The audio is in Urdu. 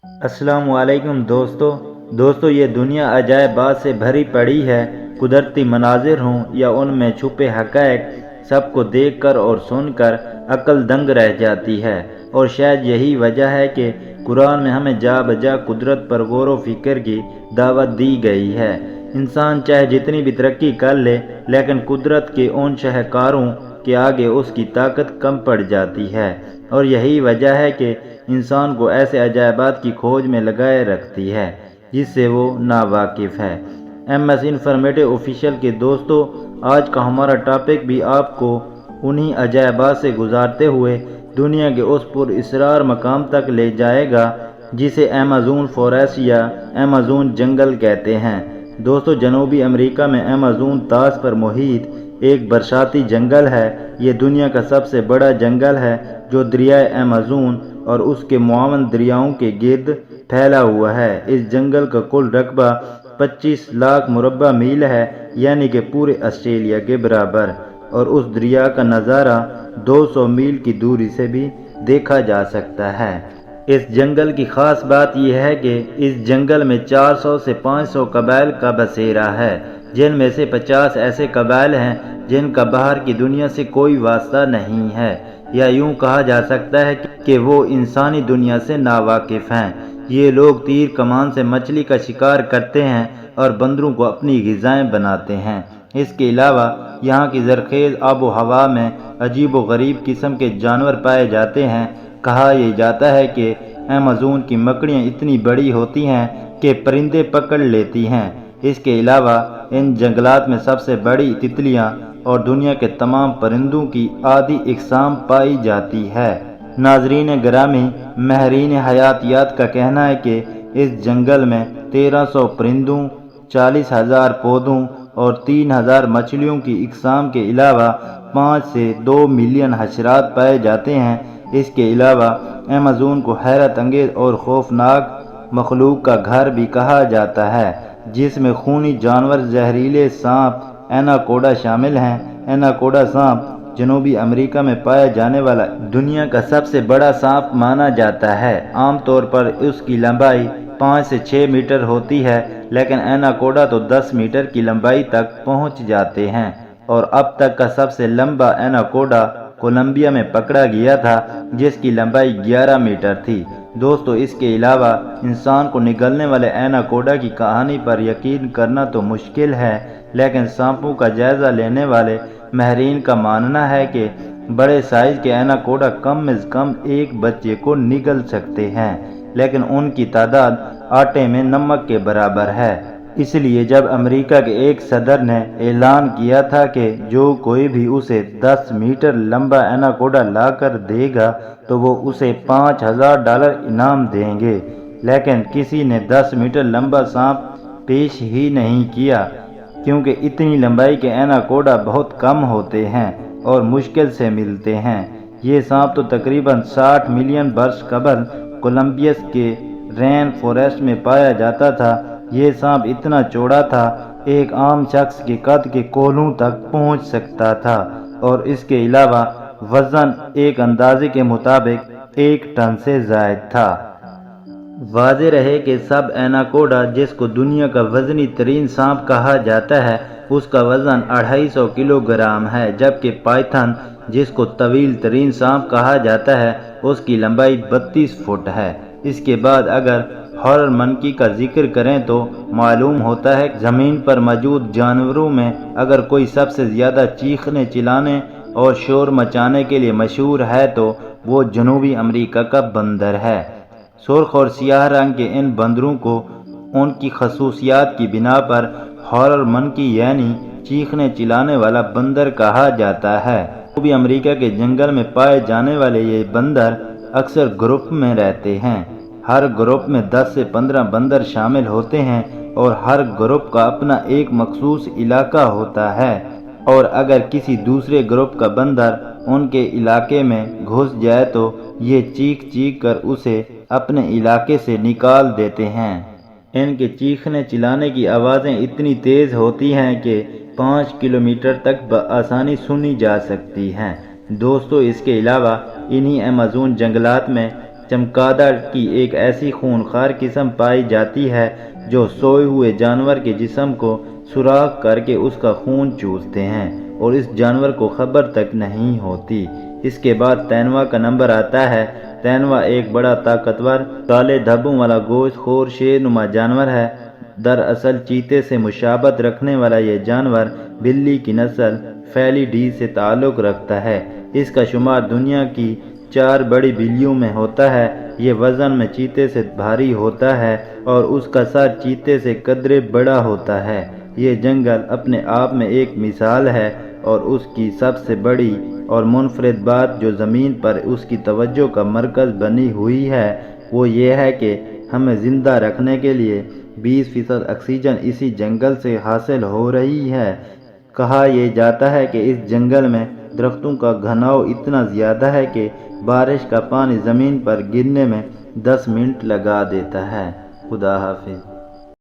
السلام علیکم دوستو یہ دنیا عجائبات سے بھری پڑی ہے۔ قدرتی مناظر ہوں یا ان میں چھپے حقائق، سب کو دیکھ کر اور سن کر عقل دنگ رہ جاتی ہے۔ اور شاید یہی وجہ ہے کہ قرآن میں ہمیں جا بجا قدرت پر غور و فکر کی دعوت دی گئی ہے۔ انسان چاہے جتنی بھی ترقی کر لے، لیکن قدرت کے ان شاہکاروں کے آگے اس کی طاقت کم پڑ جاتی ہے، اور یہی وجہ ہے کہ انسان کو ایسے عجائبات کی کھوج میں لگائے رکھتی ہے جس سے وہ ناواقف ہے۔ ایم ایس انفارمیٹو آفیشیل کے دوستو، آج کا ہمارا ٹاپک بھی آپ کو انہی عجائبات سے گزارتے ہوئے دنیا کے اس پر اسرار مقام تک لے جائے گا جسے ایمیزون فوریسٹ یا ایمیزون جنگل کہتے ہیں۔ دوستو، جنوبی امریکہ میں ایمیزون طاس پر محیط ایک برساتی جنگل ہے۔ یہ دنیا کا سب سے بڑا جنگل ہے جو دریائے ایمیزون اور اس کے معاون دریاؤں کے گرد پھیلا ہوا ہے۔ اس جنگل کا کل رقبہ 25 لاکھ مربع میل ہے، یعنی کہ پورے آسٹریلیا کے برابر، اور اس دریا کا نظارہ 200 میل کی دوری سے بھی دیکھا جا سکتا ہے۔ اس جنگل کی خاص بات یہ ہے کہ اس جنگل میں 400 سے 500 قبائل کا بسیرا ہے، جن میں سے 50 ایسے قبائل ہیں جن کا باہر کی دنیا سے کوئی واسطہ نہیں ہے، یا یوں کہا جا سکتا ہے کہ وہ انسانی دنیا سے ناواقف ہیں۔ یہ لوگ تیر کمان سے مچھلی کا شکار کرتے ہیں اور بندروں کو اپنی غذائیں بناتے ہیں۔ اس کے علاوہ یہاں کی زرخیز آب و ہوا میں عجیب و غریب قسم کے جانور پائے جاتے ہیں۔ کہا یہ جاتا ہے کہ ایمیزون کی مکڑیاں اتنی بڑی ہوتی ہیں کہ پرندے پکڑ لیتی ہیں۔ اس کے علاوہ ان جنگلات میں سب سے بڑی تتلیاں اور دنیا کے تمام پرندوں کی آدھی اقسام پائی جاتی ہے۔ ناظرین گرامی، ماہرین حیاتیات کا کہنا ہے کہ اس جنگل میں 1300 پرندوں، 40,000 پودوں اور 3,000 مچھلیوں کی اقسام کے علاوہ 5 سے 2 ملین حشرات پائے جاتے ہیں۔ اس کے علاوہ ایمیزون کو حیرت انگیز اور خوفناک مخلوق کا گھر بھی کہا جاتا ہے، جس میں خونی جانور، زہریلے سانپ ایناکوڈا شامل ہیں۔ ایناکوڈا سانپ جنوبی امریکہ میں پایا جانے والا دنیا کا سب سے بڑا سانپ مانا جاتا ہے۔ عام طور پر اس کی لمبائی 5 سے 6 میٹر ہوتی ہے، لیکن ایناکوڈا تو 10 میٹر کی لمبائی تک پہنچ جاتے ہیں، اور اب تک کا سب سے لمبا ایناکوڈا کولمبیا میں پکڑا گیا تھا، جس کی لمبائی 11 میٹر تھی۔ دوستو، اس کے علاوہ انسان کو نگلنے والے ایناکوڈا کی کہانی پر یقین کرنا تو مشکل ہے، لیکن سانپوں کا جائزہ لینے والے ماہرین کا ماننا ہے کہ بڑے سائز کے ایناکوڈا کم از کم ایک بچے کو نگل سکتے ہیں، لیکن ان کی تعداد آٹے میں نمک کے برابر ہے۔ اس لیے جب امریکہ کے ایک صدر نے اعلان کیا تھا کہ جو کوئی بھی اسے 10 میٹر لمبا ایناکوڈا لا کر دے گا تو وہ اسے $5,000 انعام دیں گے، لیکن کسی نے 10 میٹر لمبا سانپ پیش ہی نہیں کیا، کیونکہ اتنی لمبائی کے ایناکوڈا بہت کم ہوتے ہیں اور مشکل سے ملتے ہیں۔ یہ سانپ تو تقریباً 60 ملین برس قبل کولمبس کے رین فوریسٹ میں پایا جاتا تھا۔ یہ سانپ اتنا چوڑا تھا، ایک عام شخص کے قد کے کولوں تک پہنچ سکتا تھا، اور اس کے علاوہ وزن ایک اندازے کے مطابق 1 ٹن سے زائد تھا۔ واضح رہے کہ سب ایناکوڈا، جس کو دنیا کا وزنی ترین سانپ کہا جاتا ہے، اس کا وزن 250 کلو گرام ہے، جبکہ پائتھن، جس کو طویل ترین سانپ کہا جاتا ہے، اس کی لمبائی 32 فٹ ہے۔ اس کے بعد اگر ہارر منکی کا ذکر کریں تو معلوم ہوتا ہے کہ زمین پر موجود جانوروں میں اگر کوئی سب سے زیادہ چیخنے، چلانے اور شور مچانے کے لیے مشہور ہے تو وہ جنوبی امریکہ کا بندر ہے۔ سرخ اور سیاہ رنگ کے ان بندروں کو ان کی خصوصیات کی بنا پر ہارر منکی یعنی چیخنے چلانے والا بندر کہا جاتا ہے۔ جنوبی امریکہ کے جنگل میں پائے جانے والے یہ بندر اکثر گروپ میں رہتے ہیں۔ ہر گروپ میں 10 سے 15 بندر شامل ہوتے ہیں، اور ہر گروپ کا اپنا ایک مخصوص علاقہ ہوتا ہے، اور اگر کسی دوسرے گروپ کا بندر ان کے علاقے میں گھس جائے تو یہ چیخ چیخ کر اسے اپنے علاقے سے نکال دیتے ہیں۔ ان کے چیخنے چلانے کی آوازیں اتنی تیز ہوتی ہیں کہ 5 کلومیٹر تک بآسانی سنی جا سکتی ہیں۔ دوستو، اس کے علاوہ انہی ایمیزون جنگلات میں چمگادڑ کی ایک ایسی خونخوار قسم پائی جاتی ہے جو سوئے ہوئے جانور کے جسم کو سوراخ کر کے اس کا خون چوستے ہیں اور اس جانور کو خبر تک نہیں ہوتی۔ اس کے بعد تینوا کا نمبر آتا ہے۔ تینوا ایک بڑا طاقتور کالے دھبوں والا گوشت خور شیر نما جانور ہے۔ دراصل چیتے سے مشابہت رکھنے والا یہ جانور بلی کی نسل فیلیڈی سے تعلق رکھتا ہے۔ اس کا شمار دنیا کی 4 بڑی بلیوں میں ہوتا ہے۔ یہ وزن میں چیتے سے بھاری ہوتا ہے اور اس کا سر چیتے سے قدرے بڑا ہوتا ہے۔ یہ جنگل اپنے آپ میں ایک مثال ہے اور اس کی سب سے بڑی اور منفرد بات جو زمین پر اس کی توجہ کا مرکز بنی ہوئی ہے وہ یہ ہے کہ ہمیں زندہ رکھنے کے لیے 20% آکسیجن اسی جنگل سے حاصل ہو رہی ہے۔ کہا یہ جاتا ہے کہ اس جنگل میں درختوں کا گھناؤ اتنا زیادہ ہے کہ بارش کا پانی زمین پر گرنے میں 10 منٹ لگا دیتا ہے۔ خدا حافظ۔